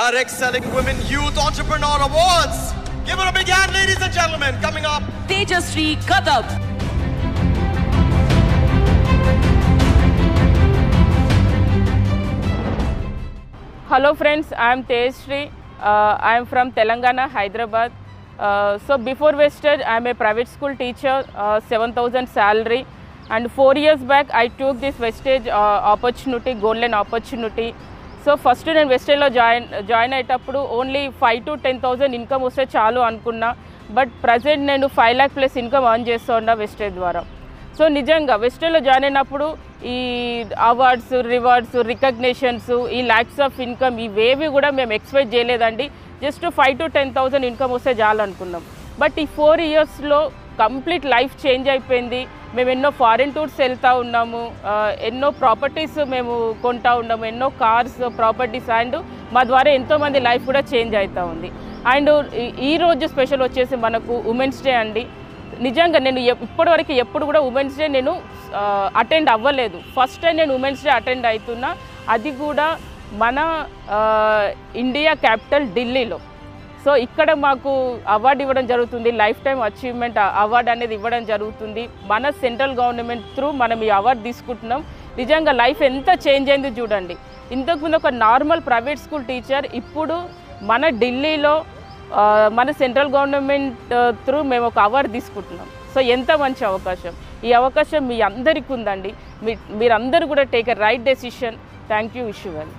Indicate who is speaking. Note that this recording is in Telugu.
Speaker 1: our Excelling Women Youth Entrepreneur Awards. Give her a big hand, ladies and gentlemen. Coming up,
Speaker 2: Tejasri Kadam.
Speaker 3: Hello friends, I am Tejasri. I am from Telangana, Hyderabad. So before Vestige, I am a private school teacher, 7,000 salary. And 4 years back, I took this Vestige opportunity, golden opportunity. So first నేను వెస్టేజ్లో జాయిన్ అయ్యేటప్పుడు ఓన్లీ 5 to 10,000 ఇన్కమ్ వస్తే చాలు అనుకున్నా. బట్ ప్రజెంట్ నేను 5 lakh ప్లస్ ఇన్కమ్ అర్న్ చేస్తూ ఉన్నా వెస్టేజ్ ద్వారా. సో నిజంగా వెస్టేజ్లో జాయిన్ అయినప్పుడు ఈ అవార్డ్స్, రివార్డ్స్, రికగ్నేషన్స్, ఈ ల్యాక్స్ ఆఫ్ ఇన్కమ్ ఇవేవి కూడా మేము ఎక్స్పెక్ట్ చేయలేదండి. జస్ట్ 5 to 10,000 ఇన్కమ్ వస్తే చాలు అనుకున్నాం. బట్ ఈ 4 yearsలో కంప్లీట్ లైఫ్ చేంజ్ అయిపోయింది. మేము ఎన్నో ఫారిన్ టూర్స్ వెళ్తూ ఉన్నాము, ఎన్నో ప్రాపర్టీస్ మేము కొంటూ ఉన్నాము, ఎన్నో కార్స్, ప్రాపర్టీస్, అండ్ మా ద్వారా ఎంతోమంది లైఫ్ కూడా చేంజ్ అవుతూ ఉంది. అండ్ ఈరోజు స్పెషల్ వచ్చేసి మనకు ఉమెన్స్ డే అండి. నిజంగా నేను ఇప్పటివరకు ఎప్పుడు కూడా ఉమెన్స్ డే నేను అటెండ్ అవ్వలేదు. ఫస్ట్ టైం నేను ఉమెన్స్ డే అటెండ్ అవుతున్నా, అది కూడా మన ఇండియా క్యాపిటల్ ఢిల్లీలో. సో ఇక్కడ మాకు అవార్డు ఇవ్వడం జరుగుతుంది, లైఫ్ టైం అచీవ్మెంట్ అవార్డు అనేది ఇవ్వడం జరుగుతుంది. మన సెంట్రల్ గవర్నమెంట్ త్రూ మనం ఈ అవార్డు తీసుకుంటున్నాం. నిజంగా లైఫ్ ఎంత చేంజ్ అయిందో చూడండి. ఇంతకుముందు ఒక నార్మల్ ప్రైవేట్ స్కూల్ టీచర్, ఇప్పుడు మన ఢిల్లీలో మన సెంట్రల్ గవర్నమెంట్ త్రూ మేము ఒక అవార్డు తీసుకుంటున్నాం. సో ఎంత మంచి అవకాశం. ఈ అవకాశం మీ అందరికీ ఉందండి. మీరందరూ కూడా take a right decision. Thank you. Wish you well.